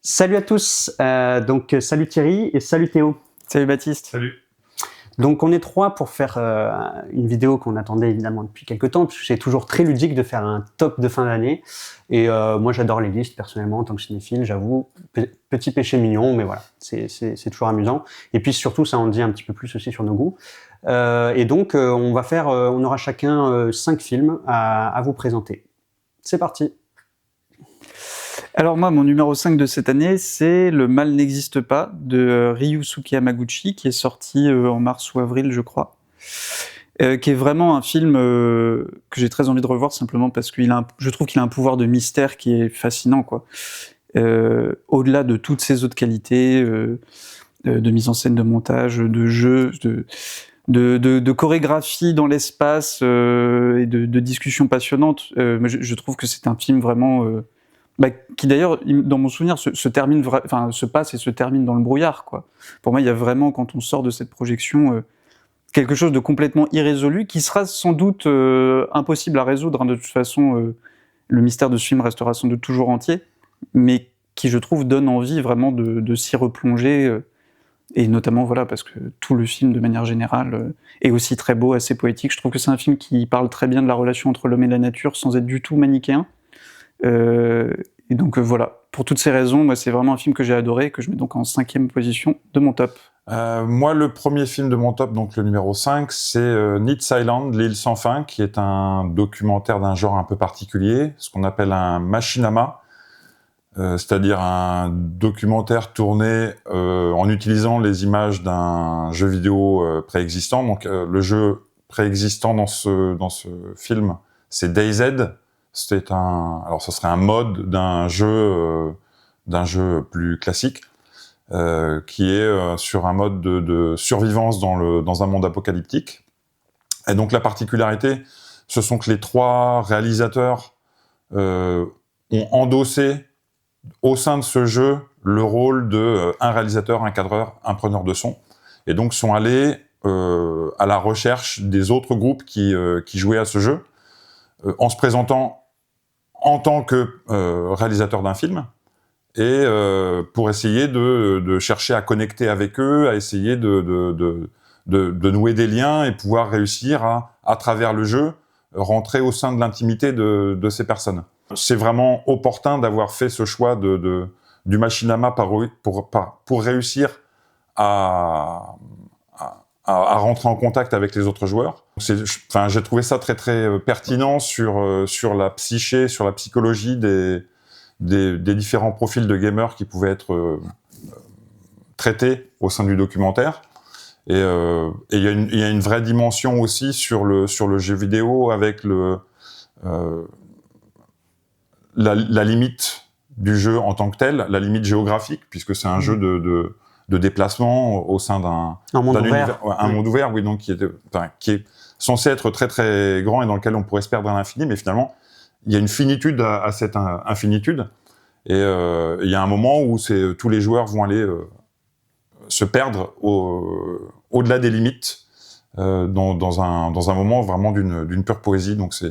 Salut à tous, salut Thierry et salut Théo. Salut Baptiste. Salut. Donc on est trois pour faire une vidéo qu'on attendait évidemment depuis quelques temps, puisque c'est toujours très ludique de faire un top de fin d'année. Et moi j'adore les listes personnellement en tant que cinéphile, j'avoue, petit péché mignon, mais voilà, c'est toujours amusant. Et puis surtout ça en dit un petit peu plus aussi sur nos goûts. On aura chacun 5 films à vous présenter. C'est parti. Alors moi, mon numéro 5 de cette année, c'est Le mal n'existe pas de Ryusuke Hamaguchi, qui est sorti en mars ou avril, je crois. Qui est vraiment un film que j'ai très envie de revoir, simplement parce que je trouve qu'il a un pouvoir de mystère qui est fascinant, quoi. Au-delà de toutes ses autres qualités, de mise en scène, de montage, de jeu, de chorégraphie dans l'espace et de discussions passionnantes. Je trouve que c'est un film vraiment... qui d'ailleurs, dans mon souvenir, se passe et se termine dans le brouillard, quoi. Pour moi, il y a vraiment, quand on sort de cette projection, quelque chose de complètement irrésolu, qui sera sans doute impossible à résoudre. De toute façon, le mystère de ce film restera sans doute toujours entier, mais qui, je trouve, donne envie vraiment de s'y replonger, et notamment, voilà, parce que tout le film, de manière générale, est aussi très beau, assez poétique. Je trouve que c'est un film qui parle très bien de la relation entre l'homme et la nature, sans être du tout manichéen. Et donc voilà, pour toutes ces raisons, moi c'est vraiment un film que j'ai adoré, que je mets donc en 5e position de mon top. Moi, le premier film de mon top, donc le numéro 5, c'est Needs Island, l'île sans fin, qui est un documentaire d'un genre un peu particulier, ce qu'on appelle un machinama, c'est-à-dire un documentaire tourné en utilisant les images d'un jeu vidéo préexistant. Donc le jeu préexistant dans ce film, c'est DayZ. Alors ce serait un mode d'un jeu plus classique, qui est sur un mode de survivance dans un monde apocalyptique. Et donc la particularité, ce sont que les 3 réalisateurs ont endossé au sein de ce jeu le rôle de un réalisateur, un cadreur, un preneur de son, et donc sont allés à la recherche des autres groupes qui jouaient à ce jeu, en se présentant en tant que réalisateur d'un film, et pour essayer de chercher à connecter avec eux, à essayer de nouer des liens et pouvoir réussir à travers le jeu, rentrer au sein de l'intimité de ces personnes. C'est vraiment opportun d'avoir fait ce choix du machinama pour réussir à rentrer en contact avec les autres joueurs. J'ai trouvé ça très très pertinent sur la psyché, sur la psychologie des différents profils de gamers qui pouvaient être traités au sein du documentaire. Et il y a une vraie dimension aussi sur le jeu vidéo, avec la limite du jeu en tant que tel, la limite géographique, puisque c'est un jeu de déplacement au sein d'un monde ouvert. Un monde ouvert, oui, donc qui est censé être très très grand et dans lequel on pourrait se perdre à l'infini, mais finalement il y a une finitude à cette infinitude, et il y a un moment où tous les joueurs vont aller se perdre au-delà des limites, dans un moment vraiment d'une pure poésie. Donc c'est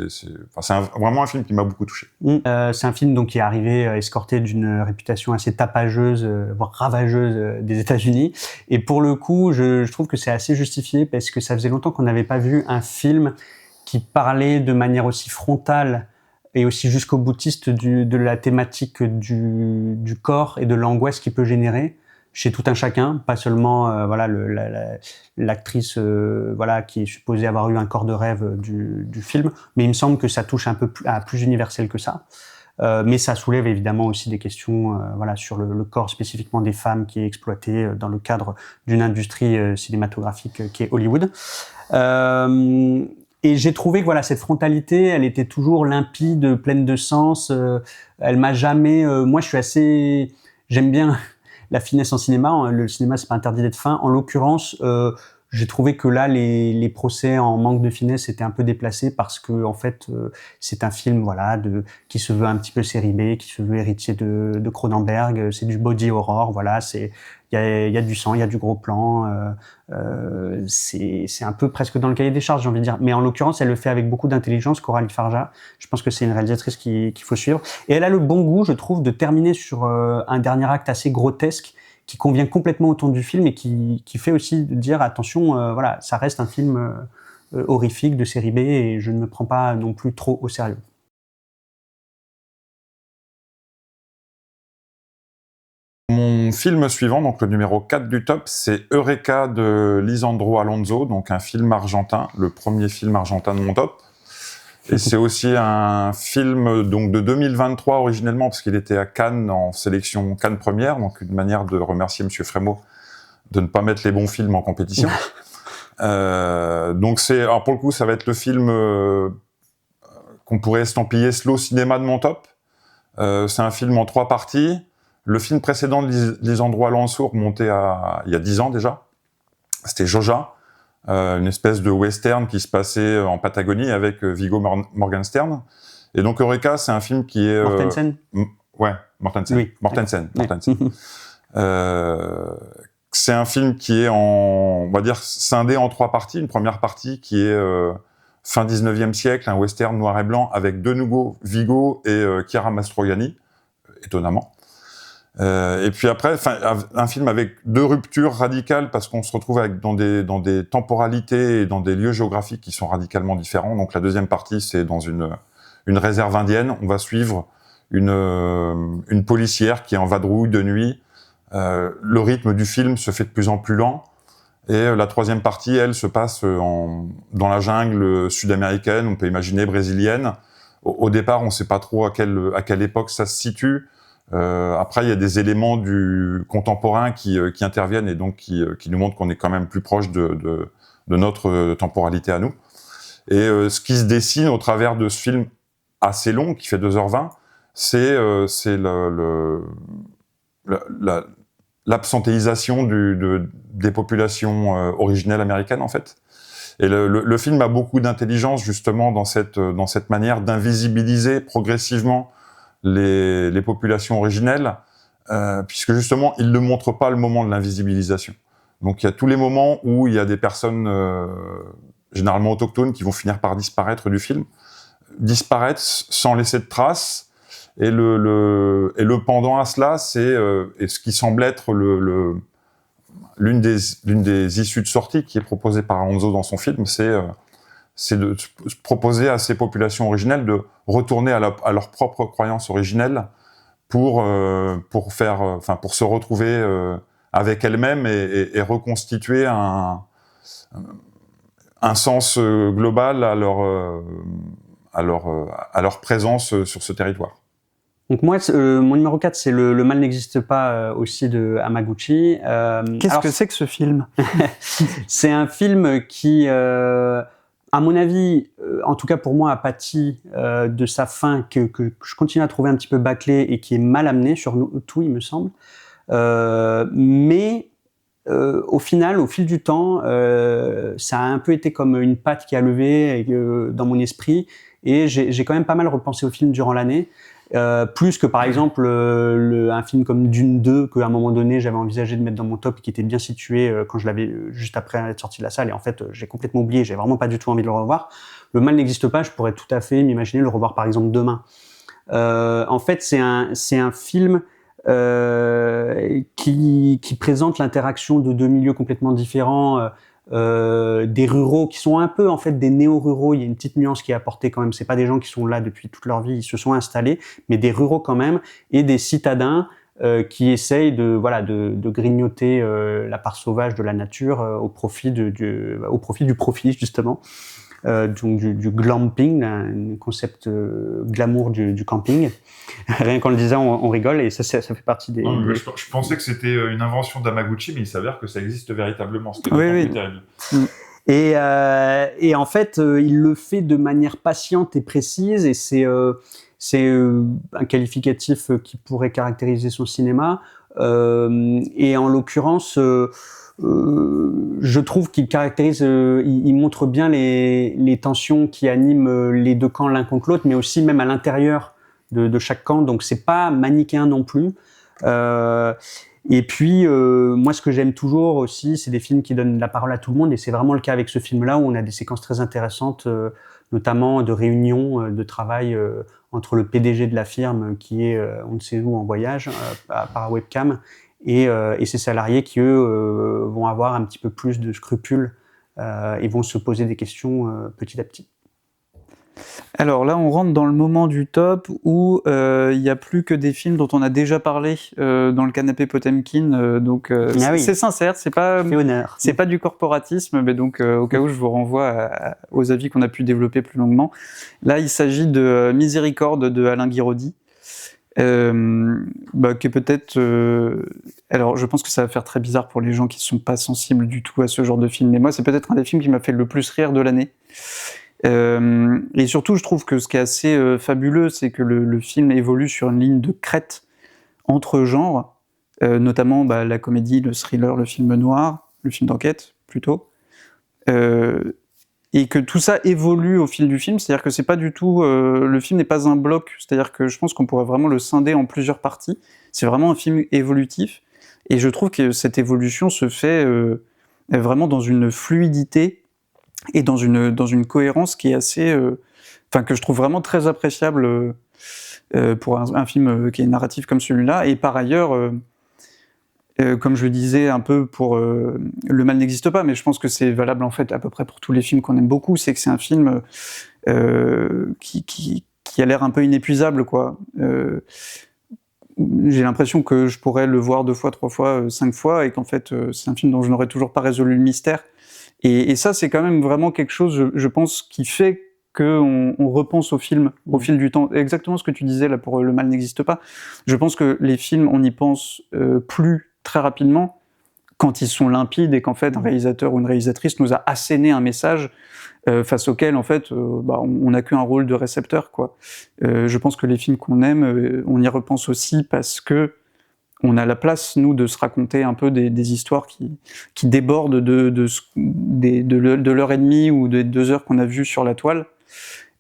vraiment un film qui m'a beaucoup touché. C'est un film donc qui est arrivé escorté d'une réputation assez tapageuse, voire ravageuse des États-Unis. Et pour le coup, je trouve que c'est assez justifié, parce que ça faisait longtemps qu'on n'avait pas vu un film qui parlait de manière aussi frontale et aussi jusqu'au boutiste de la thématique du corps et de l'angoisse qu'il peut générer chez tout un chacun, pas seulement l'actrice qui est supposée avoir eu un corps de rêve du film, mais il me semble que ça touche un peu plus universel que ça. Mais ça soulève évidemment aussi des questions sur le corps spécifiquement des femmes, qui est exploité dans le cadre d'une industrie cinématographique qui est Hollywood. Et j'ai trouvé que cette frontalité, elle était toujours limpide, pleine de sens. Elle m'a jamais... moi, j'aime bien la finesse en cinéma. Le cinéma, c'est pas interdit d'être fin. En l'occurrence, j'ai trouvé que là, les procès en manque de finesse étaient un peu déplacés parce que en fait, c'est un film voilà qui se veut un petit peu série B, qui se veut héritier de Cronenberg. C'est du body horror, voilà. Il y a du sang, il y a du gros plan. C'est un peu presque dans le cahier des charges, j'ai envie de dire. Mais en l'occurrence, elle le fait avec beaucoup d'intelligence, Coralie Farja. Je pense que c'est une réalisatrice qu'il faut suivre. Et elle a le bon goût, je trouve, de terminer sur un dernier acte assez grotesque qui convient complètement au ton du film et qui fait aussi dire attention, voilà, ça reste un film horrifique de série B et je ne me prends pas non plus trop au sérieux. Mon film suivant, donc le numéro 4 du top, c'est Eureka de Lisandro Alonso, donc un film argentin, le premier film argentin de mon top. Et c'est aussi un film donc de 2023 originellement, parce qu'il était à Cannes en sélection Cannes première, donc une manière de remercier Monsieur Frémaux de ne pas mettre les bons films en compétition. Donc alors pour le coup, ça va être le film qu'on pourrait estampiller slow cinéma de mon top. C'est un film en 3 parties. Le film précédent de Lisandro Alonso remontait il y a 10 ans déjà. C'était Joja. Une espèce de western qui se passait en Patagonie avec Viggo Mortensen. Et donc Eureka, c'est un film qui est... Mortensen ouais, Mortensen. Oui. Mortensen. C'est un film qui est on va dire, scindé en 3 parties. Une première partie qui est fin 19e siècle, un western noir et blanc avec de nouveau Viggo et Chiara Mastroianni, étonnamment. Et puis après, un film avec 2 ruptures radicales parce qu'on se retrouve dans des temporalités et dans des lieux géographiques qui sont radicalement différents. Donc la deuxième partie, c'est dans une réserve indienne. On va suivre une policière qui est en vadrouille de nuit. Le rythme du film se fait de plus en plus lent. Et la troisième partie, elle, se passe dans la jungle sud-américaine, on peut imaginer brésilienne. Au départ, on ne sait pas trop à quelle époque ça se situe. Après, il y a des éléments du contemporain qui interviennent et donc qui nous montrent qu'on est quand même plus proche de notre temporalité à nous. Et ce qui se dessine au travers de ce film assez long, qui fait 2h20, c'est l'absentéisation des populations originelles américaines, en fait. Et le film a beaucoup d'intelligence, justement, dans cette manière d'invisibiliser progressivement les populations originelles, puisque justement, il ne montre pas le moment de l'invisibilisation. Donc il y a tous les moments où il y a des personnes généralement autochtones qui vont finir par disparaître du film, disparaître sans laisser de traces, et le pendant à cela, c'est et ce qui semble être l'une des issues de sortie qui est proposée par Alonso dans son film, c'est de proposer à ces populations originelles de retourner à leur propre croyance originelle pour se retrouver avec elles-mêmes et reconstituer un sens global à leur présence sur ce territoire. Donc moi, mon numéro 4, c'est le mal n'existe pas aussi de Hamaguchi. Qu'est-ce que c'est que ce film? C'est un film qui, à mon avis, en tout cas pour moi, a pâti de sa fin que je continue à trouver un petit peu bâclée et qui est mal amené sur tout, il me semble. Mais au final, au fil du temps, ça a un peu été comme une patte qui a levé dans mon esprit et j'ai quand même pas mal repensé au film durant l'année. Plus que par exemple un film comme Dune 2 qu'à un moment donné j'avais envisagé de mettre dans mon top et qui était bien situé quand je l'avais juste après être sorti de la salle et en fait j'ai complètement oublié, j'ai vraiment pas du tout envie de le revoir. Le mal n'existe pas, je pourrais tout à fait m'imaginer le revoir par exemple demain. En fait c'est un film qui présente l'interaction de 2 milieux complètement différents, des ruraux qui sont un peu en fait des néo-ruraux. Il y a une petite nuance qui est apportée quand même. C'est pas des gens qui sont là depuis toute leur vie, ils se sont installés, mais des ruraux quand même et des citadins qui essayent de grignoter la part sauvage de la nature au profit du profit justement. Donc du glamping, un concept glamour du camping. Rien qu'en le disant, on rigole et ça fait partie des... Non, je pensais que c'était une invention d'Hamaguchi, mais il s'avère que ça existe véritablement. C'était oui. terrible. Et en fait, il le fait de manière patiente et précise et c'est un qualificatif qui pourrait caractériser son cinéma. Et en l'occurrence, je trouve qu'il caractérise, il montre bien les tensions qui animent les deux camps l'un contre l'autre, mais aussi même à l'intérieur de chaque camp. Donc c'est pas manichéen non plus. Et puis moi, ce que j'aime toujours aussi, c'est des films qui donnent la parole à tout le monde, et c'est vraiment le cas avec ce film-là où on a des séquences très intéressantes, notamment de réunions de travail entre le PDG de la firme qui est on ne sait où en voyage par webcam et ses salariés qui eux vont avoir un petit peu plus de scrupules et vont se poser des questions petit à petit. Alors là, on rentre dans le moment du top où il n'y a plus que des films dont on a déjà parlé dans le canapé Potemkin. Donc oui. C'est sincère, c'est pas du corporatisme, mais donc au cas où je vous renvoie aux avis qu'on a pu développer plus longuement. Là, il s'agit de Miséricorde de Alain Guiraudy. Qui est peut-être... Alors, je pense que ça va faire très bizarre pour les gens qui ne sont pas sensibles du tout à ce genre de film, mais moi, c'est peut-être un des films qui m'a fait le plus rire de l'année. Et surtout, je trouve que ce qui est assez fabuleux, c'est que le film évolue sur une ligne de crête entre genres, notamment la comédie, le thriller, le film noir, le film d'enquête, plutôt. Et que tout ça évolue au fil du film, c'est-à-dire que c'est pas du tout... le film n'est pas un bloc, c'est-à-dire que je pense qu'on pourrait vraiment le scinder en plusieurs parties. C'est vraiment un film évolutif, et je trouve que cette évolution se fait vraiment dans une fluidité et dans une cohérence qui est assez... que je trouve vraiment très appréciable pour un film qui est narratif comme celui-là, et par ailleurs... comme je le disais un peu pour Le mal n'existe pas, mais je pense que c'est valable en fait à peu près pour tous les films qu'on aime beaucoup, c'est que c'est un film qui a l'air un peu inépuisable, quoi. J'ai l'impression que je pourrais le voir 2 fois, 3 fois, 5 fois, et qu'en fait c'est un film dont je n'aurais toujours pas résolu le mystère. Et ça, c'est quand même vraiment quelque chose, je pense, qui fait qu'on repense au film au fil du temps. Exactement ce que tu disais là pour Le mal n'existe pas. Je pense que les films, on y pense plus très rapidement quand ils sont limpides et qu'en fait un réalisateur ou une réalisatrice nous a asséné un message face auquel en fait on n'a qu'un rôle de récepteur, quoi. Je pense que les films qu'on aime, on y repense aussi parce que on a la place, nous, de se raconter un peu des histoires qui débordent de l'heure et demie ou des 2 heures qu'on a vues sur la toile.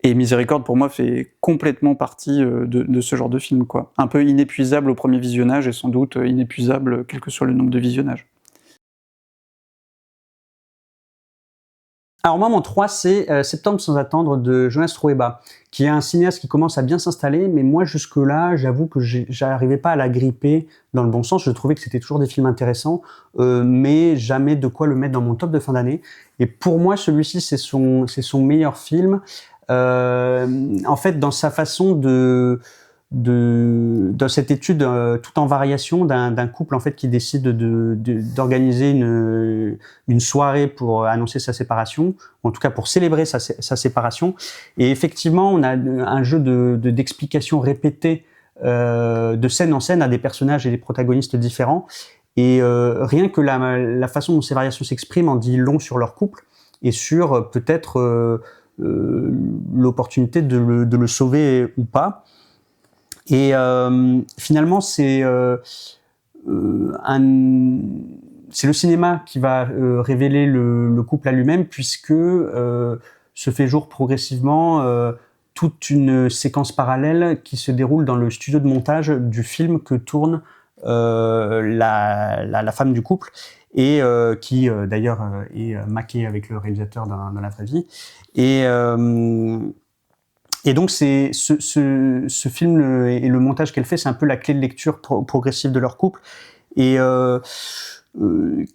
Et Miséricorde, pour moi, fait complètement partie de ce genre de film, quoi. Un peu inépuisable au premier visionnage et sans doute inépuisable quel que soit le nombre de visionnages. Alors moi, mon 3, c'est Septembre sans attendre de Jonas Trueba, qui est un cinéaste qui commence à bien s'installer, mais moi, jusque-là, j'avoue que j'arrivais pas à la gripper dans le bon sens. Je trouvais que c'était toujours des films intéressants, mais jamais de quoi le mettre dans mon top de fin d'année. Et pour moi, celui-ci, c'est son meilleur film. En fait, dans sa façon dans cette étude tout en variation d'un couple en fait qui décide d'organiser une soirée pour annoncer sa séparation, ou en tout cas pour célébrer sa séparation. Et effectivement, on a un jeu d'explications répétées de scène en scène à des personnages et des protagonistes différents. Et rien que la façon dont ces variations s'expriment en dit long sur leur couple et sur peut-être l'opportunité de le sauver ou pas. Et finalement, c'est le cinéma qui va révéler le couple à lui-même, puisque se fait jour progressivement toute une séquence parallèle qui se déroule dans le studio de montage du film que tourne la femme du couple, et qui d'ailleurs est maquée avec le réalisateur dans la vraie vie. Et donc c'est ce film et le montage qu'elle fait, c'est un peu la clé de lecture progressive de leur couple, et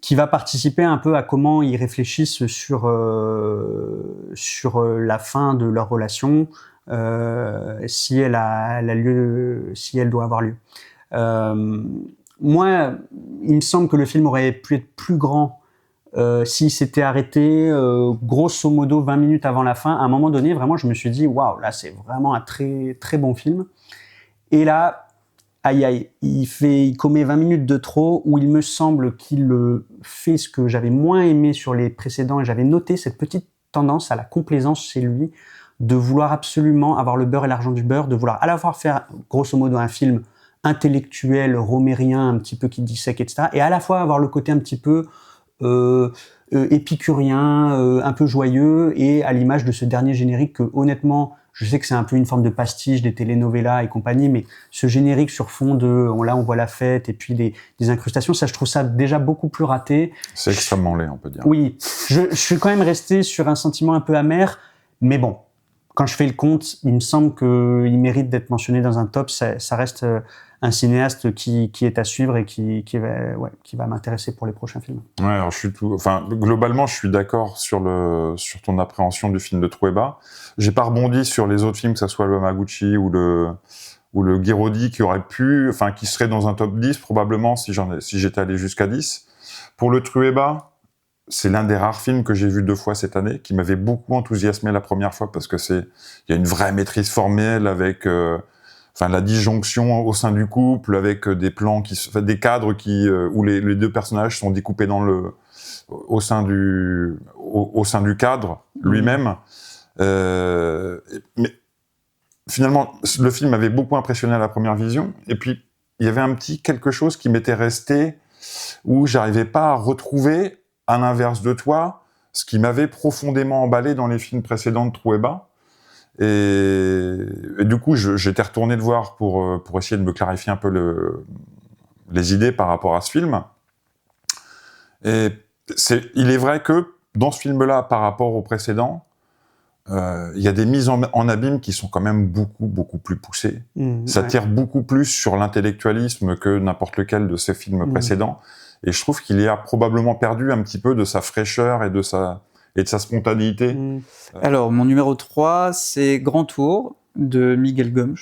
qui va participer un peu à comment ils réfléchissent sur la fin de leur relation, si elle a lieu, si elle doit avoir lieu. Moi, il me semble que le film aurait pu être plus grand s'il s'était arrêté grosso modo 20 minutes avant la fin. À un moment donné, vraiment, je me suis dit, waouh, là, c'est vraiment un très, très bon film. Et là, aïe, aïe, il commet 20 minutes de trop, où il me semble qu'il fait ce que j'avais moins aimé sur les précédents, et j'avais noté cette petite tendance à la complaisance chez lui, de vouloir absolument avoir le beurre et l'argent du beurre, de vouloir à la fois faire grosso modo un film intellectuel romérien un petit peu qui dissèque, etc. Et à la fois avoir le côté un petit peu épicurien, un peu joyeux, et à l'image de ce dernier générique que honnêtement, je sais que c'est un peu une forme de pastiche des telenovelas et compagnie, mais ce générique sur fond là on voit la fête et puis des incrustations, ça je trouve ça déjà beaucoup plus raté. C'est extrêmement laid, on peut dire. Oui, je suis quand même resté sur un sentiment un peu amer, mais bon, quand je fais le compte, il me semble qu'il mérite d'être mentionné dans un top. Ça reste un cinéaste qui est à suivre et qui va m'intéresser pour les prochains films. Ouais, alors globalement, je suis d'accord sur ton appréhension du film de Trueba. J'ai pas rebondi sur les autres films, que ça soit le Hamaguchi ou le Guiraudy, qui serait dans un top 10 probablement si j'étais allé jusqu'à 10. Pour le Trueba, c'est l'un des rares films que j'ai vu 2 fois cette année, qui m'avait beaucoup enthousiasmé la première fois parce que il y a une vraie maîtrise formelle avec la disjonction au sein du couple, avec des plans des cadres où les 2 personnages sont découpés au sein du cadre lui-même. Mais finalement, le film m'avait beaucoup impressionné à la première vision. Et puis, il y avait un petit quelque chose qui m'était resté où j'arrivais pas à retrouver, à l'inverse de toi, ce qui m'avait profondément emballé dans les films précédents de Trueba. Et du coup, j'étais retourné le voir pour essayer de me clarifier un peu les idées par rapport à ce film. Et il est vrai que dans ce film-là, par rapport au précédent, il y a des mises en abîme qui sont quand même beaucoup, beaucoup plus poussées. Ça tire beaucoup plus sur l'intellectualisme que n'importe lequel de ces films précédents. Et je trouve qu'il y a probablement perdu un petit peu de sa fraîcheur et de sa spontanéité. Alors, mon numéro 3, c'est Grand Tour, de Miguel Gomes.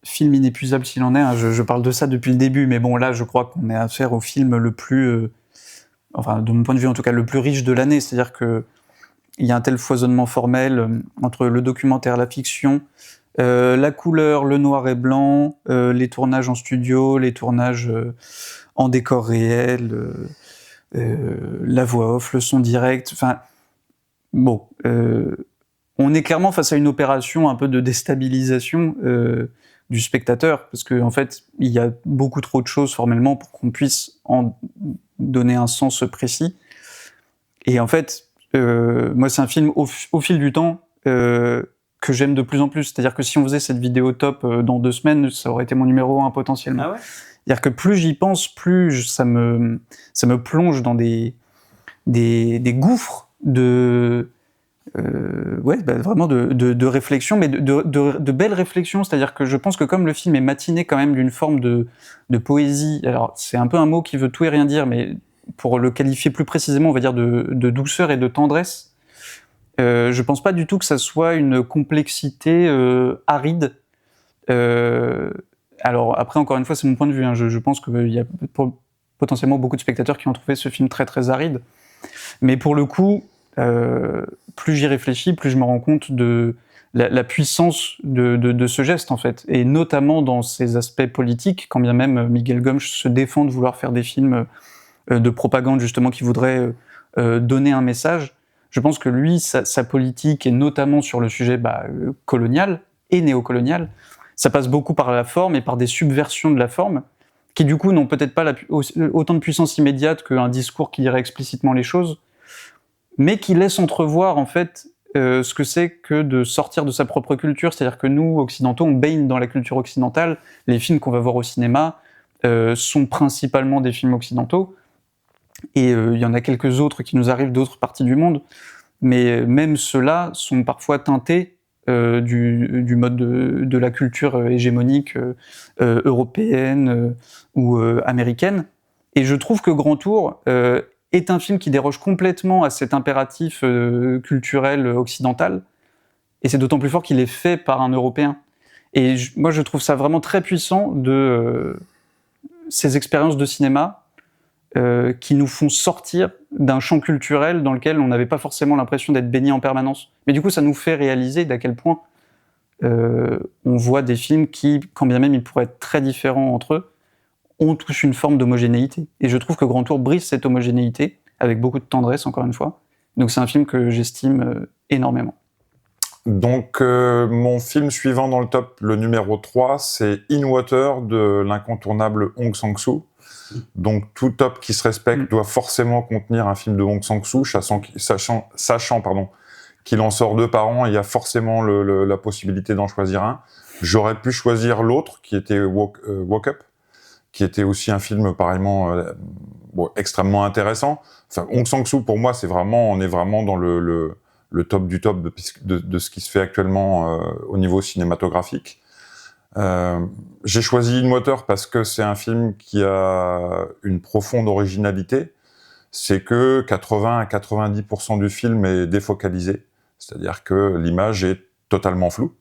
Film inépuisable s'il en est, hein. Je parle de ça depuis le début, mais bon, là, je crois qu'on est à faire au film le plus... de mon point de vue, en tout cas, le plus riche de l'année. C'est-à-dire que il y a un tel foisonnement formel entre le documentaire, la fiction, la couleur, le noir et blanc, les tournages en studio, les tournages en décor réel, la voix off, le son direct, on est clairement face à une opération un peu de déstabilisation du spectateur, parce qu'en fait, il y a beaucoup trop de choses formellement pour qu'on puisse en donner un sens précis. Et en fait, moi, c'est un film au fil du temps que j'aime de plus en plus. C'est-à-dire que si on faisait cette vidéo top dans 2 semaines, ça aurait été mon numéro 1 potentiellement. Ah ouais ? C'est-à-dire que plus j'y pense, plus ça me plonge dans des gouffres vraiment de réflexion, mais de belles réflexions. C'est-à-dire que je pense que comme le film est matiné quand même d'une forme de poésie, alors c'est un peu un mot qui veut tout et rien dire, mais pour le qualifier plus précisément, on va dire de douceur et de tendresse, je pense pas du tout que ça soit une complexité aride. Alors après, encore une fois, c'est mon point de vue, hein. Je pense qu'il y a potentiellement beaucoup de spectateurs qui ont trouvé ce film très très aride. Mais pour le coup, plus j'y réfléchis, plus je me rends compte de la puissance de ce geste, en fait. Et notamment dans ses aspects politiques, quand bien même Miguel Gomes se défend de vouloir faire des films de propagande, justement, qui voudraient donner un message. Je pense que lui, sa politique, et notamment sur le sujet colonial et néocolonial, ça passe beaucoup par la forme et par des subversions de la forme, qui du coup n'ont peut-être pas autant de puissance immédiate qu'un discours qui dirait explicitement les choses, mais qui laisse entrevoir en fait ce que c'est que de sortir de sa propre culture. C'est-à-dire que nous, occidentaux, on baigne dans la culture occidentale. Les films qu'on va voir au cinéma sont principalement des films occidentaux, et il y en a quelques autres qui nous arrivent d'autres parties du monde, mais même ceux-là sont parfois teintés du mode de la culture hégémonique européenne ou américaine. Et je trouve que Grand Tour est un film qui déroge complètement à cet impératif culturel occidental, et c'est d'autant plus fort qu'il est fait par un Européen. Et moi, je trouve ça vraiment très puissant de ces expériences de cinéma qui nous font sortir d'un champ culturel dans lequel on n'avait pas forcément l'impression d'être baigné en permanence. Mais du coup, ça nous fait réaliser d'à quel point on voit des films qui, quand bien même ils pourraient être très différents entre eux, ont tous une forme d'homogénéité. Et je trouve que Grand Tour brise cette homogénéité avec beaucoup de tendresse, encore une fois. Donc c'est un film que j'estime énormément. Donc, mon film suivant dans le top, le numéro 3, c'est In Water de l'incontournable Hong Sang-soo. Donc, tout top qui se respecte doit forcément contenir un film de Hong Sang-soo, sachant qu'il en sort 2 par an, il y a forcément la possibilité d'en choisir un. J'aurais pu choisir l'autre, qui était Woke Up, qui était aussi un film pareillement extrêmement intéressant. Enfin, Hong Sang-soo, pour moi, on est vraiment dans le top du top de ce qui se fait actuellement au niveau cinématographique. J'ai choisi In Water parce que c'est un film qui a une profonde originalité. C'est que 80 à 90% du film est défocalisé. C'est-à-dire que l'image est totalement floue.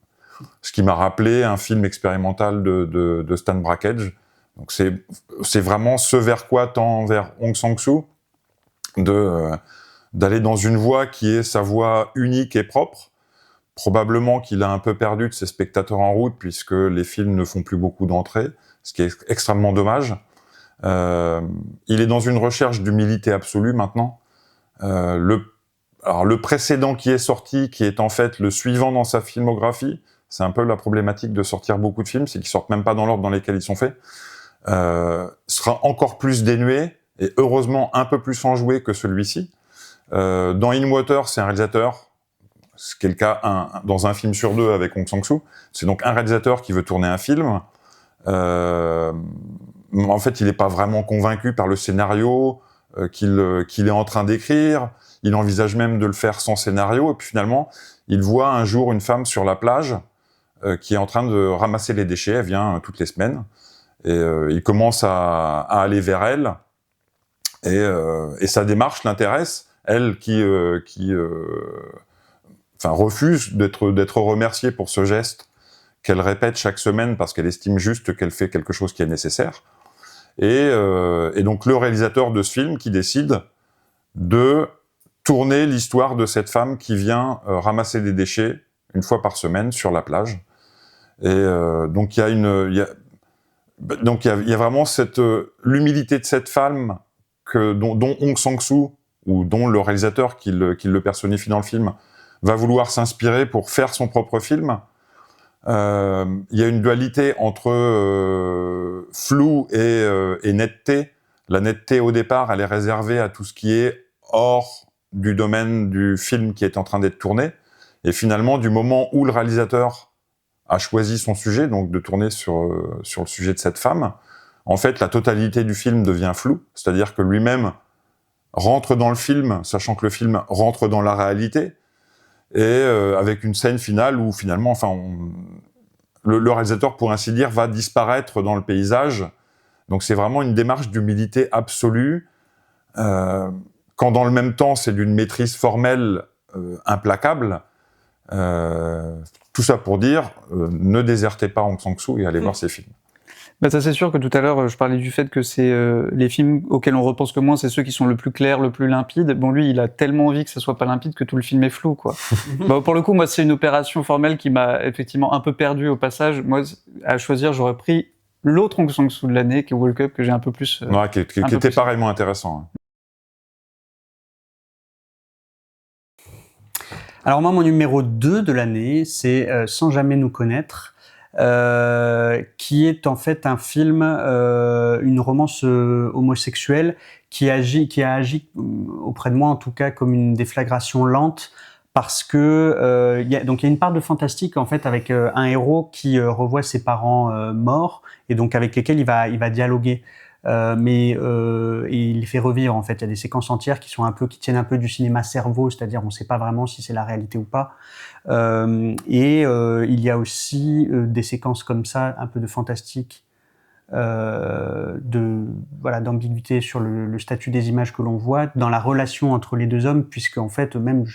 Ce qui m'a rappelé un film expérimental de Stan Brakhage. Donc c'est vraiment ce vers quoi tend vers Hong Sang-soo, d'aller dans une voie qui est sa voie unique et propre. Probablement qu'il a un peu perdu de ses spectateurs en route, puisque les films ne font plus beaucoup d'entrées, ce qui est extrêmement dommage. Il est dans une recherche d'humilité absolue maintenant. Alors le précédent qui est sorti, qui est en fait le suivant dans sa filmographie, c'est un peu la problématique de sortir beaucoup de films, c'est qu'ils sortent même pas dans l'ordre dans lesquels ils sont faits, sera encore plus dénué, et heureusement un peu plus enjoué que celui-ci. Dans In Water, c'est un réalisateur, ce qui est le cas dans un film sur 2 avec Hong Sang-soo. C'est donc un réalisateur qui veut tourner un film. En fait, il n'est pas vraiment convaincu par le scénario qu'il est en train d'écrire. Il envisage même de le faire sans scénario. Et puis finalement, il voit un jour une femme sur la plage qui est en train de ramasser les déchets. Elle vient toutes les semaines. Et il commence à aller vers elle. Et sa démarche l'intéresse. Elle qui refuse d'être remerciée pour ce geste qu'elle répète chaque semaine parce qu'elle estime juste qu'elle fait quelque chose qui est nécessaire. Et donc le réalisateur de ce film qui décide de tourner l'histoire de cette femme qui vient ramasser des déchets une fois par semaine sur la plage. Et donc il y a vraiment l'humilité de cette femme dont Hong Sang-soo, ou dont le réalisateur qui le personnifie dans le film, va vouloir s'inspirer pour faire son propre film. Il y a une dualité entre flou et netteté. La netteté, au départ, elle est réservée à tout ce qui est hors du domaine du film qui est en train d'être tourné. Et finalement, du moment où le réalisateur a choisi son sujet, donc de tourner sur le sujet de cette femme, en fait, la totalité du film devient floue. C'est-à-dire que lui-même rentre dans le film, sachant que le film rentre dans la réalité, et avec une scène finale où finalement, le réalisateur, pour ainsi dire, va disparaître dans le paysage. Donc c'est vraiment une démarche d'humilité absolue, quand dans le même temps c'est d'une maîtrise formelle implacable. Tout ça pour dire, ne désertez pas Hong Sang-soo et allez voir ses films. Bah ça c'est sûr que tout à l'heure je parlais du fait que c'est les films auxquels on repense le moins, c'est ceux qui sont le plus clairs, le plus limpides. Bon, lui il a tellement envie que ça soit pas limpide que tout le film est flou, quoi. Bah, pour le coup, moi c'est une opération formelle qui m'a effectivement un peu perdu au passage. Moi, à choisir, j'aurais pris l'autre Hong Sang-soo de l'année, qui est Woke Up, que j'ai un peu plus qui était pareillement intéressant. Alors moi, mon numéro 2 de l'année, c'est Sans jamais nous connaître, qui est en fait un film, une romance homosexuelle qui a agi auprès de moi en tout cas comme une déflagration lente, parce que il y a une part de fantastique en fait avec un héros qui revoit ses parents morts et donc avec lesquels il va dialoguer. Mais il les fait revivre en fait. Il y a des séquences entières qui tiennent un peu du cinéma cerveau, c'est-à-dire on ne sait pas vraiment si c'est la réalité ou pas. Il y a aussi des séquences comme ça, un peu de fantastique, d'ambiguïté sur le statut des images que l'on voit dans la relation entre les deux hommes, puisque en fait même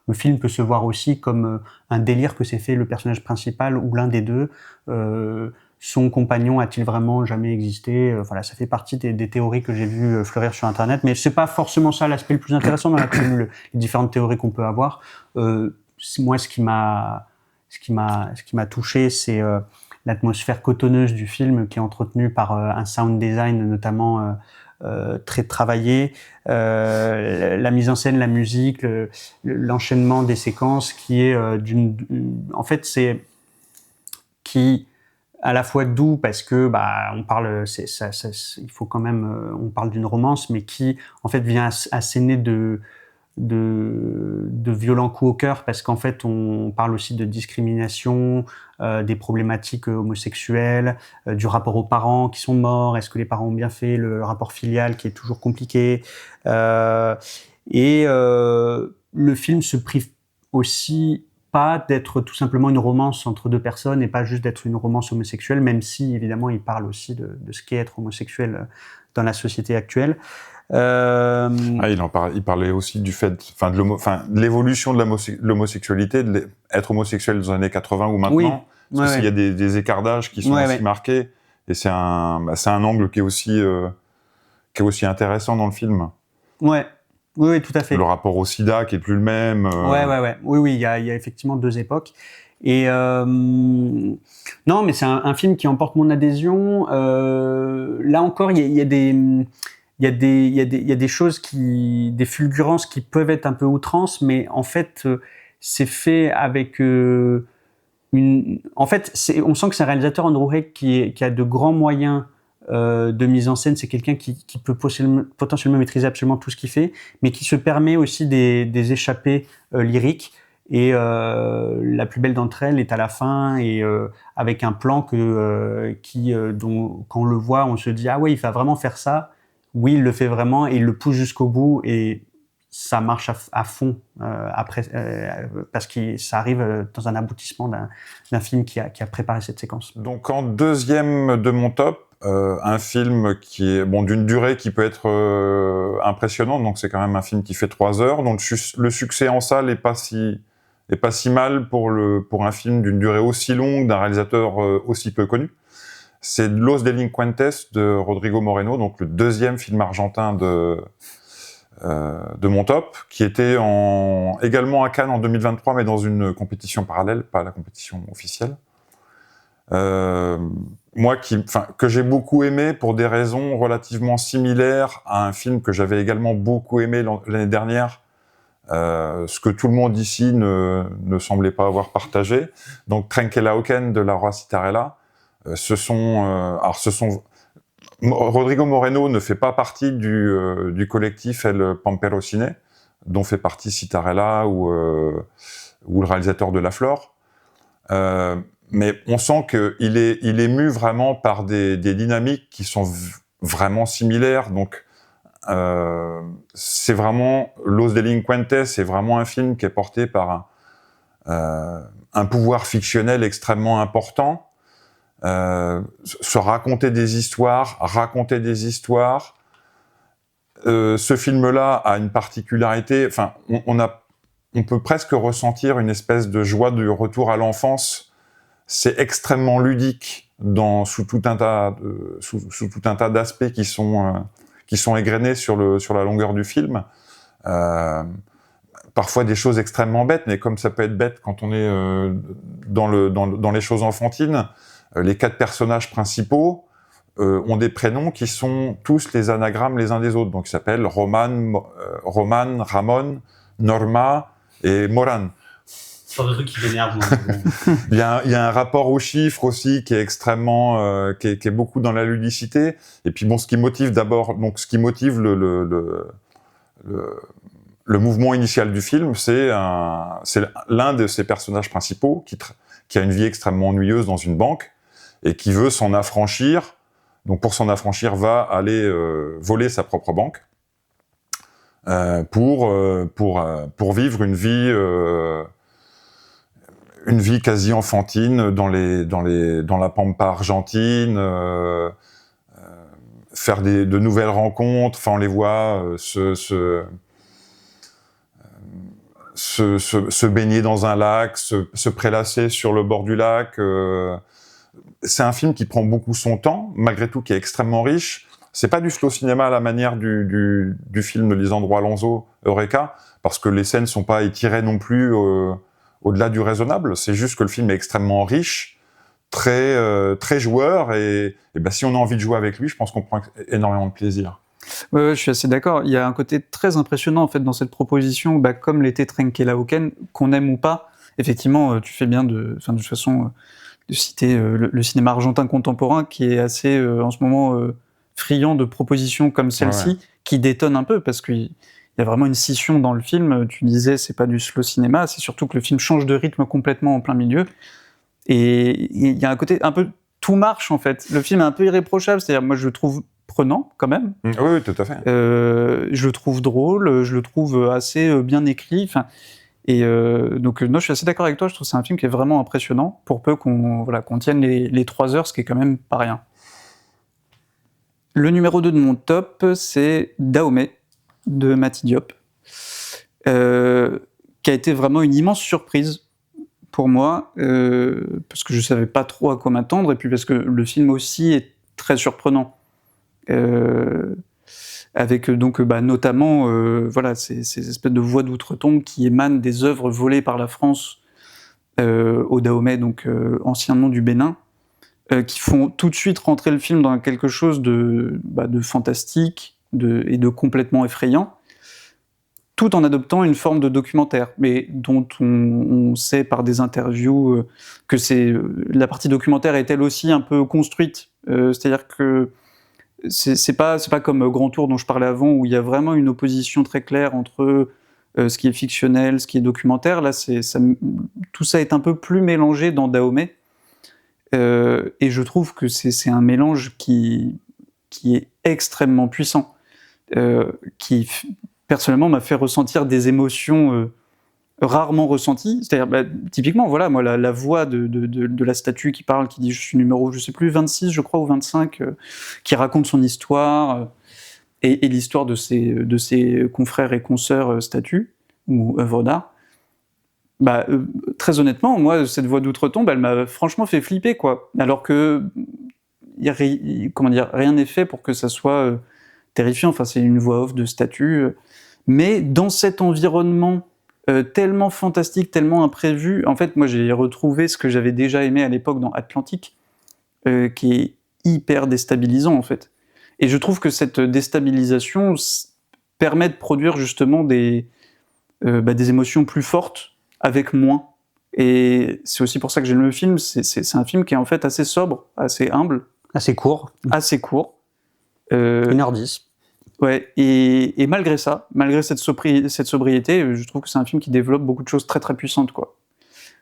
le film peut se voir aussi comme un délire que s'est fait le personnage principal ou l'un des deux. Son compagnon a-t-il vraiment jamais existé? Voilà, ça fait partie des théories que j'ai vues fleurir sur Internet, mais c'est pas forcément ça l'aspect le plus intéressant dans les différentes théories qu'on peut avoir. Moi, ce qui m'a touché, c'est l'atmosphère cotonneuse du film qui est entretenue par un sound design notamment très travaillé, la mise en scène, la musique, l'enchaînement des séquences qui est en fait c'est qui à la fois doux parce que on parle il faut quand même on parle d'une romance, mais qui en fait vient asséner de violents coups au cœur, parce qu'en fait on parle aussi de discrimination, des problématiques homosexuelles, du rapport aux parents qui sont morts, est-ce que les parents ont bien fait, le rapport filial qui est toujours compliqué, le film se prive aussi pas d'être tout simplement une romance entre deux personnes et pas juste d'être une romance homosexuelle, même si évidemment il parle aussi de ce qu'est être homosexuel dans la société actuelle. Il parlait aussi du fait, de l'évolution de l'homosexualité, être homosexuel dans les années 80 ou maintenant. Oui. Parce qu'il y a des écarts d'âge qui sont aussi marqués, et c'est un angle qui est aussi intéressant dans le film. Ouais. Oui, tout à fait. Le rapport au sida qui est plus le même. Oui, il y a effectivement deux époques. Et non, mais c'est un film qui emporte mon adhésion. Là encore, il y a des choses des fulgurances qui peuvent être un peu outrances, mais en fait, c'est fait avec on sent que c'est un réalisateur, Andrew Haigh, qui a de grands moyens de mise en scène. C'est quelqu'un qui peut potentiellement maîtriser absolument tout ce qu'il fait, mais qui se permet aussi des échappées lyriques. Et la plus belle d'entre elles est à la fin, et avec un plan dont quand on le voit, on se dit ah ouais, il va vraiment faire ça. Oui, il le fait vraiment et il le pousse jusqu'au bout, et ça marche à fond après, parce que ça arrive dans un aboutissement d'un film qui a préparé cette séquence. Donc en deuxième de mon top, un film qui est d'une durée qui peut être impressionnante. Donc c'est quand même un film qui fait 3 heures. Donc le succès en salle est pas si mal pour un film d'une durée aussi longue, d'un réalisateur aussi peu connu. C'est Los Delincuentes de Rodrigo Moreno, donc le deuxième film argentin de mon top, qui était également à Cannes en 2023, mais dans une compétition parallèle, pas la compétition officielle. Moi, que j'ai beaucoup aimé pour des raisons relativement similaires à un film que j'avais également beaucoup aimé l'année dernière, ce que tout le monde ici ne semblait pas avoir partagé. Donc Trenkelauken de Laura Citarella. Rodrigo Moreno ne fait pas partie du collectif El Pamperocine, dont fait partie Citarella ou le réalisateur de La Flore. Mais on sent qu'il est ému vraiment par des dynamiques qui sont vraiment similaires. Donc, c'est vraiment Los Delincuentes, c'est vraiment un film qui est porté par un pouvoir fictionnel extrêmement important. Se raconter des histoires. Ce film-là a une particularité. Enfin, on peut presque ressentir une espèce de joie du retour à l'enfance. C'est extrêmement ludique sous tout un tas d'aspects qui sont égrenés sur la longueur du film. Parfois des choses extrêmement bêtes, mais comme ça peut être bête quand on est dans les choses enfantines. Les 4 personnages principaux ont des prénoms qui sont tous les anagrammes les uns des autres. Donc ils s'appellent Roman, Ramon, Norma et Moran. Sur des trucs qui m'énervent. Il y a un rapport aux chiffres aussi qui est extrêmement, qui est beaucoup dans la ludicité. Et puis ce qui motive le mouvement initial du film, c'est l'un de ces personnages principaux qui a une vie extrêmement ennuyeuse dans une banque et qui veut s'en affranchir. Donc pour s'en affranchir, va aller voler sa propre banque pour vivre une vie quasi enfantine dans la pampa argentine, faire de nouvelles rencontres. Enfin, on les voit se baigner dans un lac, se prélasser sur le bord du lac. C'est un film qui prend beaucoup son temps, malgré tout, qui est extrêmement riche. C'est pas du slow cinéma à la manière du film de Lisandro Alonso, Eureka, parce que les scènes sont pas étirées non plus au-delà du raisonnable. C'est juste que le film est extrêmement riche, très joueur, et si on a envie de jouer avec lui, je pense qu'on prend énormément de plaisir. Ouais, je suis assez d'accord. Il y a un côté très impressionnant en fait dans cette proposition, comme l'était Trenkela Oken, qu'on aime ou pas. Effectivement, tu fais bien de toute façon, de citer le cinéma argentin contemporain qui est assez en ce moment friand de propositions comme celle-ci, Ouais. qui détonne un peu parce qu'il y a vraiment une scission dans le film. Tu disais, c'est pas du slow cinéma, c'est surtout que le film change de rythme complètement en plein milieu. Et il y a un côté un peu tout marche en fait. Le film est un peu irréprochable, c'est-à-dire moi je le trouve prenant quand même. Oui, tout à fait. Je le trouve drôle, je le trouve assez bien écrit. Enfin, et donc non, je suis assez d'accord avec toi. Je trouve que c'est un film qui est vraiment impressionnant pour peu qu'on tienne les 3 heures, ce qui est quand même pas rien. Le numéro 2 de mon top, c'est Dahomey de Mati Diop, qui a été vraiment une immense surprise pour moi, parce que je savais pas trop à quoi m'attendre, et puis parce que le film aussi est très surprenant. Avec donc notamment ces espèces de voix d'outre-tombe qui émanent des œuvres volées par la France au Dahomey, donc ancien nom du Bénin, qui font tout de suite rentrer le film dans quelque chose de fantastique et de complètement effrayant, tout en adoptant une forme de documentaire, mais dont on sait par des interviews que la partie documentaire est elle aussi un peu construite, c'est-à-dire que c'est pas comme Grand Tour dont je parlais avant, où il y a vraiment une opposition très claire entre ce qui est fictionnel, ce qui est documentaire. Là, tout ça est un peu plus mélangé dans Dahomey, et je trouve que c'est un mélange qui est extrêmement puissant, qui personnellement m'a fait ressentir des émotions rarement ressenties. C'est-à-dire, typiquement, voilà, moi, la voix de la statue qui parle, qui dit je suis numéro, je sais plus, 26, je crois, ou 25, qui raconte son histoire, et l'histoire de ses confrères et consoeurs statues, ou œuvres d'art. Très honnêtement, moi, cette voix d'outre-tombe, elle m'a franchement fait flipper, quoi. Alors que, rien n'est fait pour que ça soit terrifiant. Enfin, c'est une voix off de statue. Mais dans cet environnement tellement fantastique, tellement imprévu, en fait, moi, j'ai retrouvé ce que j'avais déjà aimé à l'époque dans Atlantique, qui est hyper déstabilisant, en fait. Et je trouve que cette déstabilisation permet de produire justement des émotions plus fortes avec moins. Et c'est aussi pour ça que j'aime le film. C'est un film qui est en fait assez sobre, assez humble. Assez court. Assez court. 1h10. Ouais, et malgré ça, malgré cette sobriété, je trouve que c'est un film qui développe beaucoup de choses très très puissantes, quoi.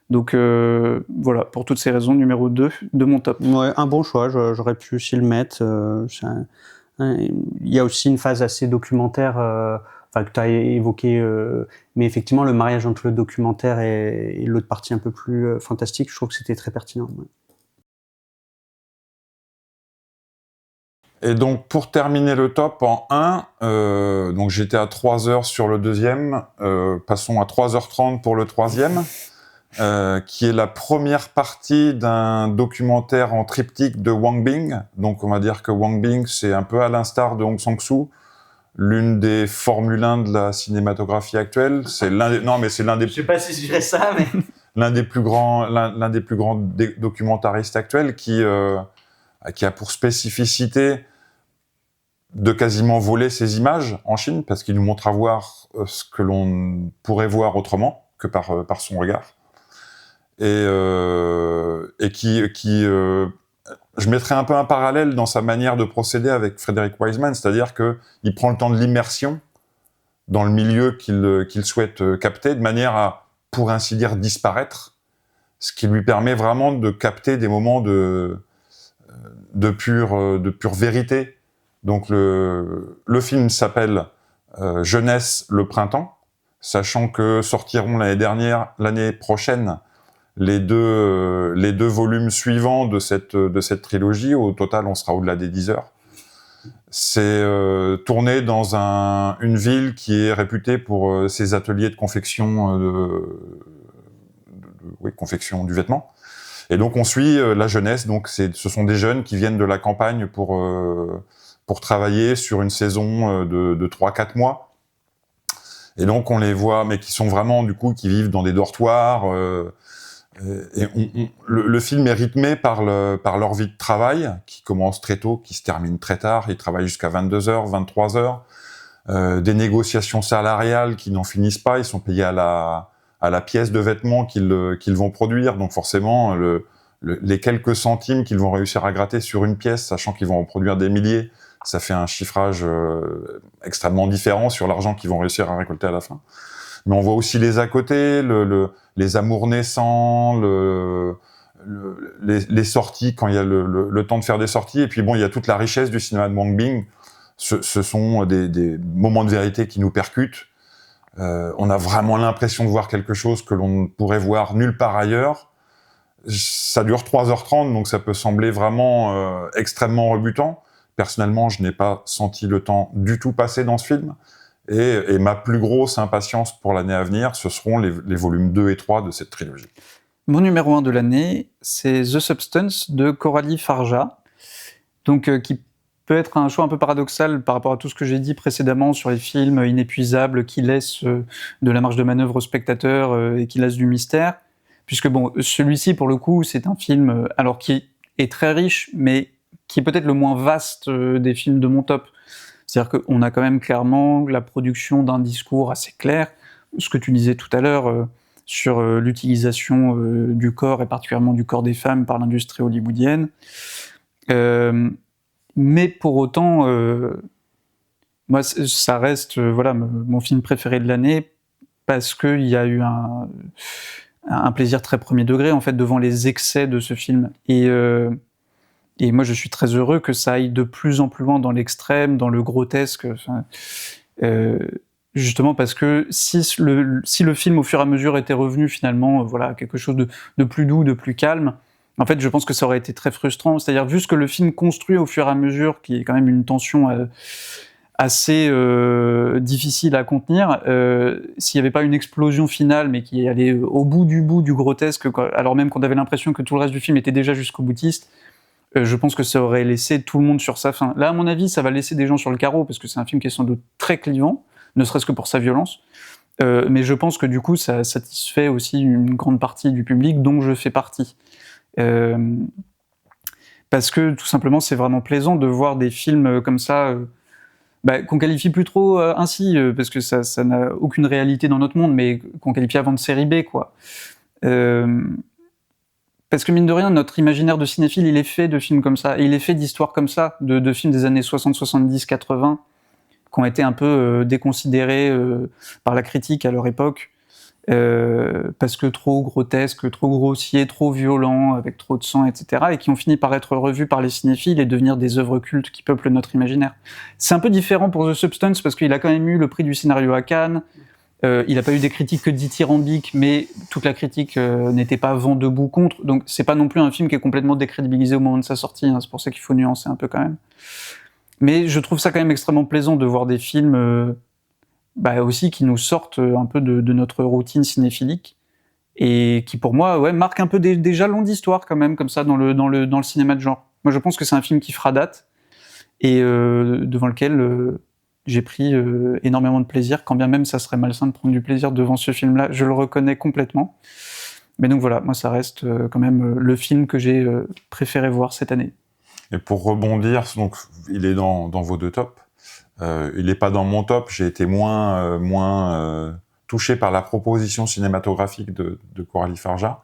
Donc voilà, pour toutes ces raisons, numéro 2 de mon top. Ouais, un bon choix, j'aurais pu aussi le mettre. Il y a aussi une phase assez documentaire, que tu as évoqué, mais effectivement, le mariage entre le documentaire et l'autre partie un peu plus fantastique, je trouve que c'était très pertinent. Ouais. Et donc, pour terminer le top en 1, donc j'étais à 3 heures sur le deuxième, passons à 3h30 pour le troisième, qui est la première partie d'un documentaire en triptyque de Wang Bing. Donc, on va dire que Wang Bing, c'est un peu à l'instar de Hong Sang-soo, l'une des Formule 1 de la cinématographie actuelle. C'est l'un des... Je sais pas si je dirais ça, mais... l'un des plus grands documentaristes actuels qui a pour spécificité de quasiment voler ses images en Chine, parce qu'il nous montre à voir ce que l'on pourrait voir autrement que par son regard. Et qui je mettrais un peu un parallèle dans sa manière de procéder avec Frederick Wiseman, c'est-à-dire qu'il prend le temps de l'immersion dans le milieu qu'il souhaite capter, de manière à, pour ainsi dire, disparaître, ce qui lui permet vraiment de capter des moments de pure vérité. Donc le film s'appelle Jeunesse, le printemps, sachant que sortiront l'année prochaine, les deux volumes suivants de cette trilogie. Au total, on sera au-delà des 10 heures. C'est tourné dans une ville qui est réputée pour ses ateliers de confection, confection du vêtement. Et donc on suit la jeunesse. Donc ce sont des jeunes qui viennent de la campagne pour travailler sur une saison de 3-4 mois. Et donc on les voit, mais qui sont vraiment, du coup, qui vivent dans des dortoirs, Le film est rythmé par leur vie de travail, qui commence très tôt, qui se termine très tard. Ils travaillent jusqu'à 22h, 23h. Des négociations salariales qui n'en finissent pas. Ils sont payés à la pièce de vêtements qu'ils vont produire. Donc forcément, les quelques centimes qu'ils vont réussir à gratter sur une pièce, sachant qu'ils vont en produire des milliers, ça fait un chiffrage extrêmement différent sur l'argent qu'ils vont réussir à récolter à la fin. Mais on voit aussi les à côté, les amours naissants, les sorties quand il y a le temps de faire des sorties. Et puis bon, il y a toute la richesse du cinéma de Wang Bing. Ce sont des moments de vérité qui nous percutent. On a vraiment l'impression de voir quelque chose que l'on ne pourrait voir nulle part ailleurs. Ça dure 3h30, donc ça peut sembler vraiment extrêmement rebutant. Personnellement, je n'ai pas senti le temps du tout passer dans ce film. Et ma plus grosse impatience pour l'année à venir, ce seront les volumes 2 et 3 de cette trilogie. Mon numéro 1 de l'année, c'est The Substance de Coralie Farja, donc qui peut être un choix un peu paradoxal par rapport à tout ce que j'ai dit précédemment sur les films inépuisables qui laissent de la marge de manœuvre au spectateur et qui laissent du mystère, puisque bon, celui-ci pour le coup, c'est un film alors qui est très riche, mais qui est peut-être le moins vaste des films de mon top. C'est-à-dire qu'on a quand même clairement la production d'un discours assez clair, ce que tu disais tout à l'heure sur l'utilisation du corps, et particulièrement du corps des femmes par l'industrie hollywoodienne. Mais pour autant, moi, ça reste voilà, mon film préféré de l'année, parce qu'il y a eu un plaisir très premier degré, en fait, devant les excès de ce film. Et moi, je suis très heureux que ça aille de plus en plus loin dans l'extrême, dans le grotesque. Justement parce que si le film, au fur et à mesure, était revenu finalement voilà, quelque chose de plus doux, de plus calme, en fait, je pense que ça aurait été très frustrant. C'est-à-dire, vu ce que le film construit au fur et à mesure, qui est quand même une tension assez difficile à contenir, s'il n'y avait pas une explosion finale, mais qui allait au bout du grotesque, alors même qu'on avait l'impression que tout le reste du film était déjà jusqu'au boutiste, je pense que ça aurait laissé tout le monde sur sa faim. Là, à mon avis, ça va laisser des gens sur le carreau, parce que c'est un film qui est sans doute très clivant, ne serait-ce que pour sa violence. Mais je pense que du coup, ça satisfait aussi une grande partie du public, dont je fais partie. Parce que, tout simplement, c'est vraiment plaisant de voir des films comme ça, qu'on qualifie plus trop ainsi, parce que ça n'a aucune réalité dans notre monde, mais qu'on qualifie avant de série B, quoi. Parce que mine de rien, notre imaginaire de cinéphile, il est fait de films comme ça, et il est fait d'histoires comme ça, de films des années 60, 70, 80, qui ont été un peu déconsidérés par la critique à leur époque, parce que trop grotesques, trop grossiers, trop violents, avec trop de sang, etc., et qui ont fini par être revus par les cinéphiles et devenir des œuvres cultes qui peuplent notre imaginaire. C'est un peu différent pour The Substance, parce qu'il a quand même eu le prix du scénario à Cannes. Il n'a pas eu des critiques que dithyrambiques, mais toute la critique n'était pas vent debout contre, donc c'est pas non plus un film qui est complètement décrédibilisé au moment de sa sortie, hein, c'est pour ça qu'il faut nuancer un peu quand même. Mais je trouve ça quand même extrêmement plaisant de voir des films aussi qui nous sortent un peu de notre routine cinéphilique, et qui pour moi marquent un peu des jalons d'histoire quand même, comme ça, dans le cinéma de genre. Moi je pense que c'est un film qui fera date, et devant lequel j'ai pris énormément de plaisir, quand bien même ça serait malsain de prendre du plaisir devant ce film-là, je le reconnais complètement. Mais donc voilà, moi ça reste quand même le film que j'ai préféré voir cette année. Et pour rebondir, donc il est dans vos deux tops. Il n'est pas dans mon top, j'ai été moins touché par la proposition cinématographique de Coralie Farja.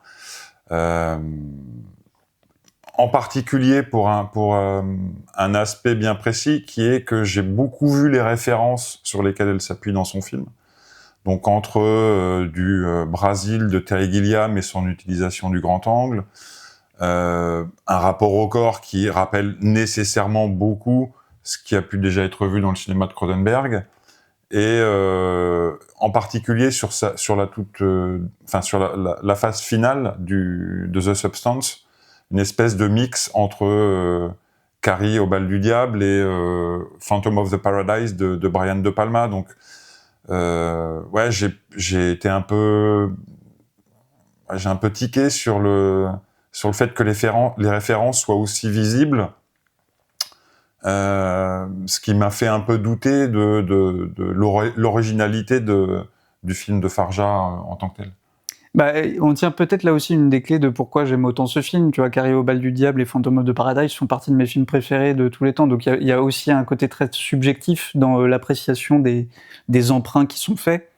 En particulier pour un aspect bien précis, qui est que j'ai beaucoup vu les références sur lesquelles elle s'appuie dans son film. Donc entre du Brésil de Terry Gilliam et son utilisation du grand angle, un rapport au corps qui rappelle nécessairement beaucoup ce qui a pu déjà être vu dans le cinéma de Cronenberg, et en particulier sur la phase finale de The Substance, une espèce de mix entre Carrie au bal du diable et Phantom of the Paradise de Brian De Palma. Donc j'ai été j'ai un peu tiqué sur le fait que les références soient aussi visibles, ce qui m'a fait un peu douter de l'originalité du film de Farja en tant que tel. On tient peut-être là aussi une des clés de pourquoi j'aime autant ce film. Tu vois, Carré au bal du diable et Phantom of the Paradise font partie de mes films préférés de tous les temps. Donc il y a aussi un côté très subjectif dans l'appréciation des emprunts qui sont faits.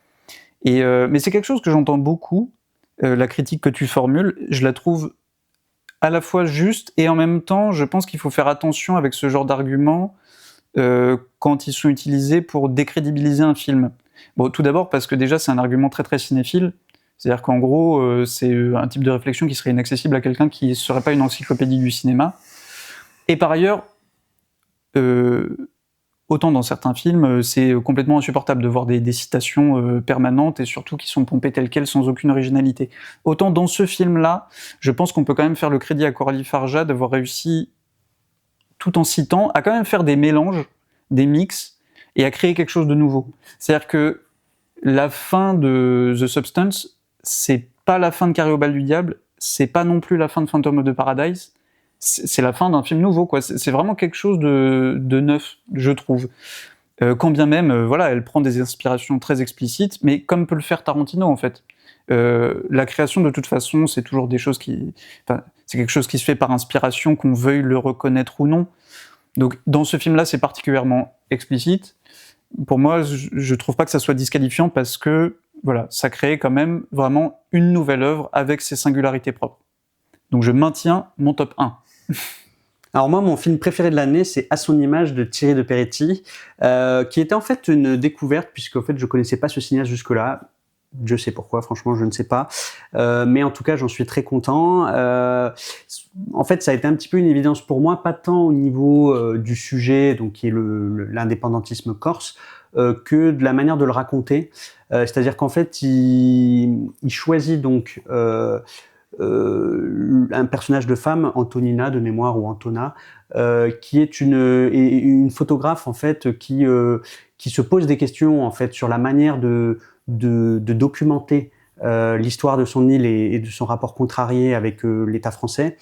Mais c'est quelque chose que j'entends beaucoup. La critique que tu formules, je la trouve à la fois juste et en même temps, je pense qu'il faut faire attention avec ce genre d'arguments quand ils sont utilisés pour décrédibiliser un film. Bon, tout d'abord parce que déjà c'est un argument très très cinéphile. C'est-à-dire qu'en gros, c'est un type de réflexion qui serait inaccessible à quelqu'un qui ne serait pas une encyclopédie du cinéma. Et par ailleurs, autant dans certains films, c'est complètement insupportable de voir des citations permanentes et surtout qui sont pompées telles quelles sans aucune originalité. Autant dans ce film-là, je pense qu'on peut quand même faire le crédit à Coralie Farja d'avoir réussi, tout en citant, à quand même faire des mélanges, des mix, et à créer quelque chose de nouveau. C'est-à-dire que la fin de The Substance, c'est pas la fin de Carré au bal du diable, c'est pas non plus la fin de Phantom of the Paradise, c'est la fin d'un film nouveau, quoi. C'est vraiment quelque chose de neuf, je trouve. Quand bien même, voilà, elle prend des inspirations très explicites, mais comme peut le faire Tarantino, en fait. La création, de toute façon, c'est toujours des choses c'est quelque chose qui se fait par inspiration, qu'on veuille le reconnaître ou non. Donc, dans ce film-là, c'est particulièrement explicite. Pour moi, je trouve pas que ça soit disqualifiant parce que, voilà, ça crée quand même vraiment une nouvelle œuvre avec ses singularités propres. Donc je maintiens mon top 1. Alors moi, mon film préféré de l'année, c'est À son image de Thierry de Peretti, qui était en fait une découverte, puisqu'en fait, je connaissais pas ce cinéaste jusque-là. Je sais pourquoi, franchement, je ne sais pas. Mais en tout cas, j'en suis très content. En fait, ça a été un petit peu une évidence pour moi, pas tant au niveau du sujet, donc qui est l'indépendantisme corse, que de la manière de le raconter. C'est-à-dire qu'en fait, il choisit donc un personnage de femme, Antonina de mémoire ou Antona, qui est une photographe en fait qui se pose des questions en fait sur la manière de documenter l'histoire de son île et de son rapport contrarié avec l'État français,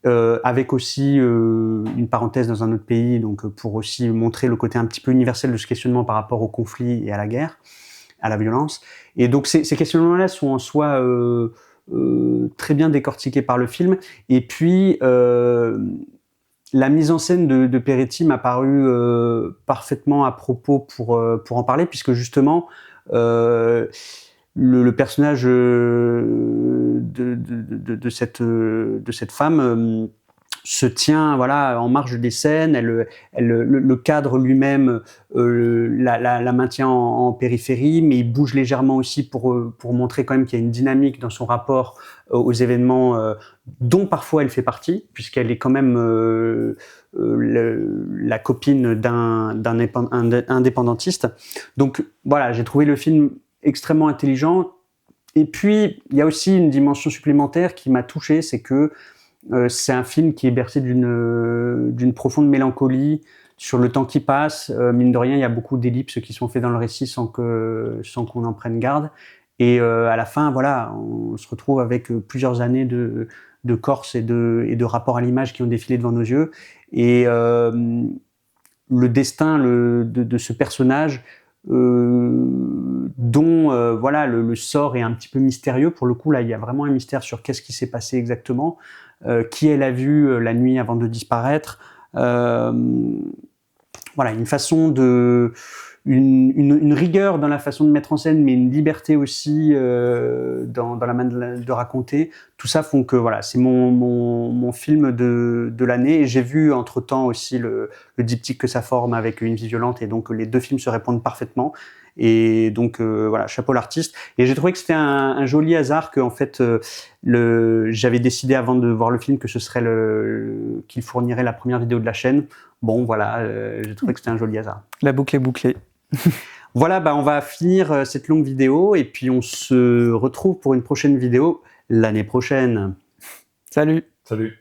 avec aussi une parenthèse dans un autre pays, donc pour aussi montrer le côté un petit peu universel de ce questionnement par rapport au conflit et à la guerre, à la violence. Et donc ces questionnements-là sont en soi très bien décortiqués par le film. Et puis la mise en scène de Peretti m'a paru parfaitement à propos pour en parler, puisque justement le personnage de cette femme se tient voilà en marge des scènes. Le cadre lui-même la maintient en périphérie, mais il bouge légèrement aussi pour montrer quand même qu'il y a une dynamique dans son rapport aux événements dont parfois elle fait partie, puisqu'elle est quand même la copine d'un indépendantiste. Donc voilà, j'ai trouvé le film extrêmement intelligent. Et puis il y a aussi une dimension supplémentaire qui m'a touché, c'est que c'est un film qui est bercé d'une profonde mélancolie sur le temps qui passe. Mine de rien, il y a beaucoup d'ellipses qui sont faites dans le récit sans qu'on en prenne garde. Et à la fin, voilà, on se retrouve avec plusieurs années de Corse et de rapports à l'image qui ont défilé devant nos yeux. Et le destin de ce personnage, dont voilà le sort est un petit peu mystérieux. Pour le coup, là, il y a vraiment un mystère sur qu'est-ce qui s'est passé exactement. Qui elle a vu la nuit avant de disparaître. Voilà, une façon une rigueur dans la façon de mettre en scène, mais une liberté aussi dans la manière de raconter. Tout ça font que voilà, c'est mon film de l'année. Et j'ai vu entre-temps aussi le diptyque que ça forme avec Une vie violente, et donc les deux films se répondent parfaitement. Et donc voilà, chapeau l'artiste. Et j'ai trouvé que c'était un joli hasard que en fait j'avais décidé avant de voir le film que ce serait qu'il fournirait la première vidéo de la chaîne. Bon voilà, j'ai trouvé que c'était un joli hasard. La boucle est bouclée. Voilà, on va finir cette longue vidéo et puis on se retrouve pour une prochaine vidéo l'année prochaine. Salut. Salut.